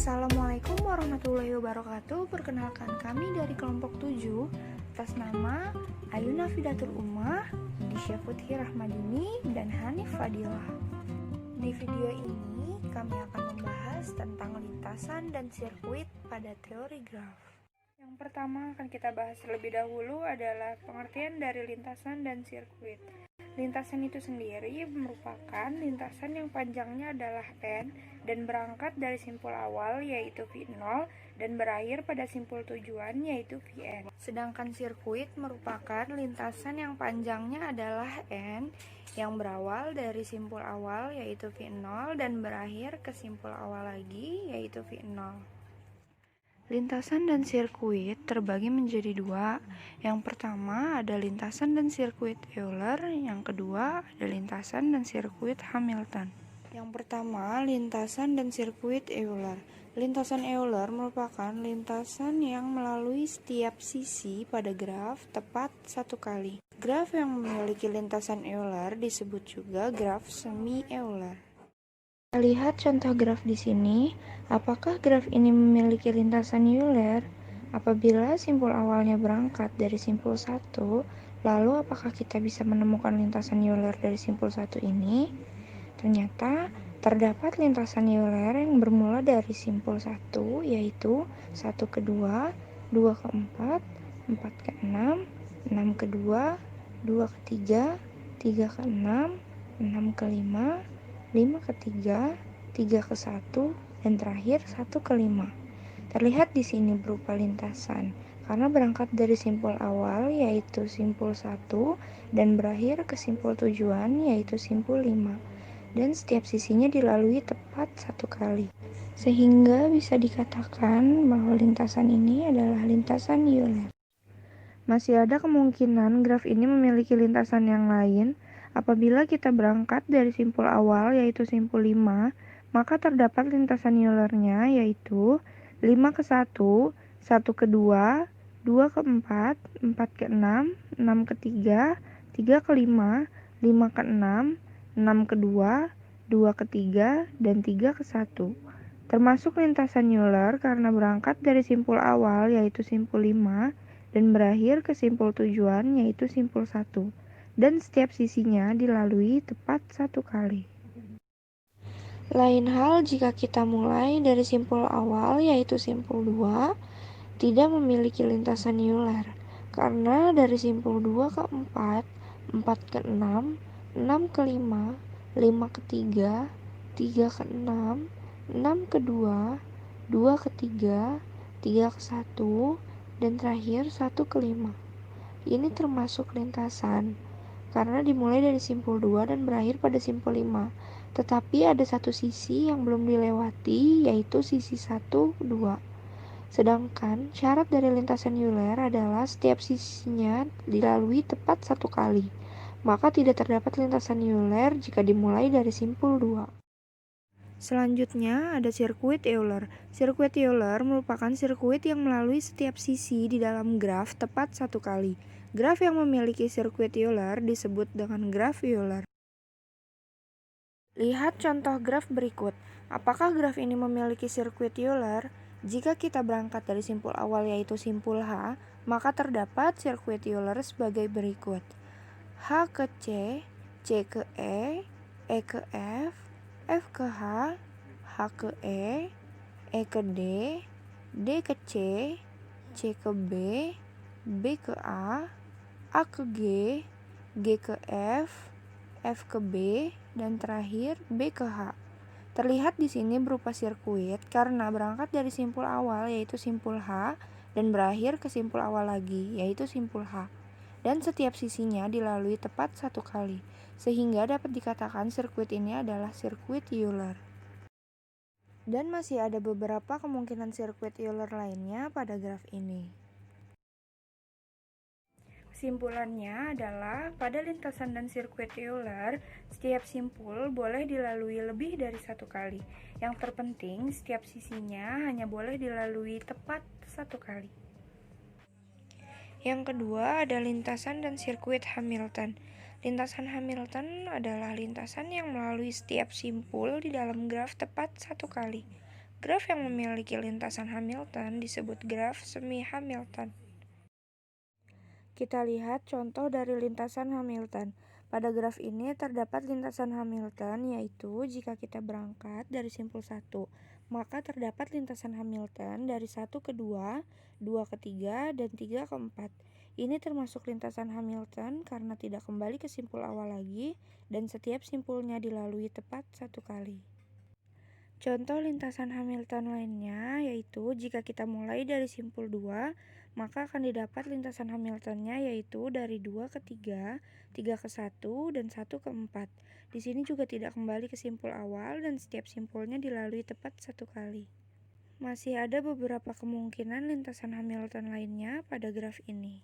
Assalamualaikum warahmatullahi wabarakatuh. Perkenalkan, kami dari kelompok 7 atas nama Ayuna Fidatul Ummah, Disya Putri Rahmadini, dan Hanif Fadilah. Di video ini kami akan membahas tentang lintasan dan sirkuit pada teori graf. Yang pertama akan kita bahas terlebih dahulu adalah pengertian dari lintasan dan sirkuit. Lintasan itu sendiri merupakan lintasan yang panjangnya adalah N dan berangkat dari simpul awal yaitu V0 dan berakhir pada simpul tujuan yaitu Vn. Sedangkan sirkuit merupakan lintasan yang panjangnya adalah N yang berawal dari simpul awal yaitu V0 dan berakhir ke simpul awal lagi yaitu V0. Lintasan dan sirkuit terbagi menjadi dua. Yang pertama ada lintasan dan sirkuit Euler, yang kedua ada lintasan dan sirkuit Hamilton. Yang pertama, lintasan dan sirkuit Euler. Lintasan Euler merupakan lintasan yang melalui setiap sisi pada graf tepat satu kali. Graf yang memiliki lintasan Euler disebut juga graf semi-Euler. Kita lihat contoh graf di sini. Apakah graf ini memiliki lintasan Euler? Apabila simpul awalnya berangkat dari simpul 1, lalu apakah kita bisa menemukan lintasan Euler dari simpul 1 ini? Ternyata terdapat lintasan Euler yang bermula dari simpul 1, yaitu 1 ke 2, 2 ke 4, 4 ke 6, 6 ke 2, 2 ke 3, 3 ke 6, 6 ke 5, 5 ke 3, 3 ke 1, dan terakhir 1 ke 5. Terlihat di sini berupa lintasan, karena berangkat dari simpul awal yaitu simpul 1 dan berakhir ke simpul tujuan yaitu simpul 5. Dan setiap sisinya dilalui tepat satu kali. Sehingga bisa dikatakan bahwa lintasan ini adalah lintasan Euler. Masih ada kemungkinan graf ini memiliki lintasan yang lain. Apabila kita berangkat dari simpul awal yaitu simpul 5, maka terdapat lintasan Eulernya yaitu 5 ke 1, 1 ke 2, 2 ke 4, 4 ke 6, 6 ke 3, 3 ke 5, 5 ke 6, 6 ke 2, 2 ke 3, dan 3 ke 1. Termasuk lintasan Euler karena berangkat dari simpul awal yaitu simpul 5 dan berakhir ke simpul tujuan yaitu simpul 1. Dan setiap sisinya dilalui tepat satu kali. Lain hal jika kita mulai dari simpul awal yaitu simpul 2 tidak memiliki lintasan Euler karena dari simpul 2 ke 4, 4 ke 6, 6 ke 5, 5 ke 3, 3 ke 6, 6 ke 2, 2 ke 3, 3 ke 1, dan terakhir 1 ke 5. Ini termasuk lintasan karena dimulai dari simpul 2 dan berakhir pada simpul 5. Tetapi ada satu sisi yang belum dilewati yaitu sisi 1, 2. Sedangkan syarat dari lintasan Euler adalah setiap sisinya dilalui tepat satu kali. Maka tidak terdapat lintasan Euler jika dimulai dari simpul 2. Selanjutnya ada sirkuit Euler. Sirkuit Euler merupakan sirkuit yang melalui setiap sisi di dalam graf tepat satu kali. Graf yang memiliki sirkuit Euler disebut dengan graf Euler. Lihat contoh graf berikut. Apakah graf ini memiliki sirkuit Euler? Jika kita berangkat dari simpul awal yaitu simpul H, maka terdapat sirkuit Euler sebagai berikut. H ke C ke E ke F, F ke H, H ke E ke D ke C ke B ke A ke G ke F ke B, dan terakhir B ke H. Terlihat di sini berupa sirkuit karena berangkat dari simpul awal yaitu simpul H dan berakhir ke simpul awal lagi yaitu simpul H. Dan setiap sisinya dilalui tepat satu kali, sehingga dapat dikatakan sirkuit ini adalah sirkuit Euler. Dan masih ada beberapa kemungkinan sirkuit Euler lainnya pada graf ini. Kesimpulannya adalah pada lintasan dan sirkuit Euler, setiap simpul boleh dilalui lebih dari satu kali. Yang terpenting, setiap sisinya hanya boleh dilalui tepat satu kali. Yang kedua ada lintasan dan sirkuit Hamilton. Lintasan Hamilton adalah lintasan yang melalui setiap simpul di dalam graf tepat satu kali. Graf yang memiliki lintasan Hamilton disebut graf semi Hamilton. Kita lihat contoh dari lintasan Hamilton. Pada graf ini terdapat lintasan Hamilton, yaitu jika kita berangkat dari simpul 1, maka terdapat lintasan Hamilton dari 1 ke 2, 2 ke 3, dan 3 ke 4. Ini termasuk lintasan Hamilton karena tidak kembali ke simpul awal lagi, dan setiap simpulnya dilalui tepat satu kali. Contoh lintasan Hamilton lainnya yaitu jika kita mulai dari simpul 2, maka akan didapat lintasan Hamiltonnya yaitu dari 2 ke 3, 3 ke 1, dan 1 ke 4. Di sini juga tidak kembali ke simpul awal dan setiap simpulnya dilalui tepat satu kali. Masih ada beberapa kemungkinan lintasan Hamilton lainnya pada graf ini.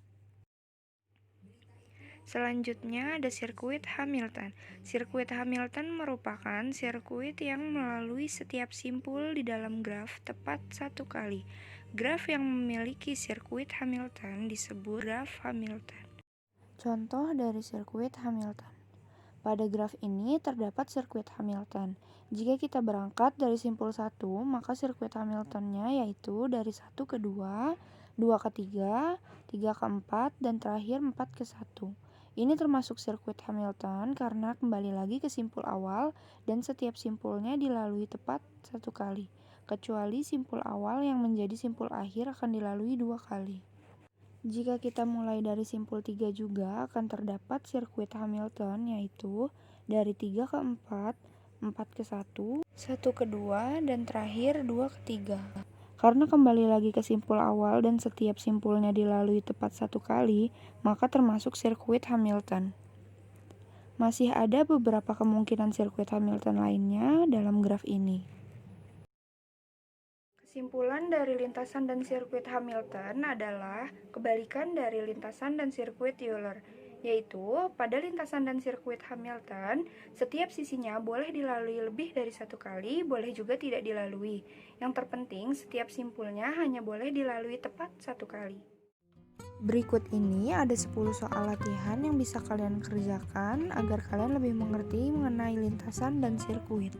Selanjutnya ada sirkuit Hamilton. Sirkuit Hamilton merupakan sirkuit yang melalui setiap simpul di dalam graf tepat satu kali. Graf yang memiliki sirkuit Hamilton disebut graf Hamilton. Contoh dari sirkuit Hamilton. Pada graf ini terdapat sirkuit Hamilton. Jika kita berangkat dari simpul 1, maka sirkuit Hamiltonnya yaitu dari 1 ke 2, 2 ke 3, 3 ke 4, dan terakhir 4 ke 1. Ini termasuk sirkuit Hamilton karena kembali lagi ke simpul awal dan setiap simpulnya dilalui tepat satu kali, kecuali simpul awal yang menjadi simpul akhir akan dilalui 2 kali. Jika kita mulai dari simpul 3 juga akan terdapat sirkuit Hamilton yaitu dari 3 ke 4, 4 ke 1, 1 ke 2, dan terakhir 2 ke 3. Karena kembali lagi ke simpul awal dan setiap simpulnya dilalui tepat satu kali, maka termasuk sirkuit Hamilton. Masih ada beberapa kemungkinan sirkuit Hamilton lainnya dalam graf ini. Kesimpulan dari lintasan dan sirkuit Hamilton adalah kebalikan dari lintasan dan sirkuit Euler, yaitu pada lintasan dan sirkuit Hamilton, setiap sisinya boleh dilalui lebih dari satu kali, boleh juga tidak dilalui. Yang terpenting, setiap simpulnya hanya boleh dilalui tepat satu kali. Berikut ini ada 10 soal latihan yang bisa kalian kerjakan agar kalian lebih mengerti mengenai lintasan dan sirkuit.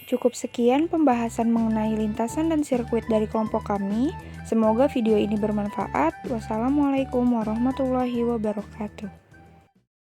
Cukup sekian pembahasan mengenai lintasan dan sirkuit dari kelompok kami. Semoga video ini bermanfaat. Wassalamualaikum warahmatullahi wabarakatuh.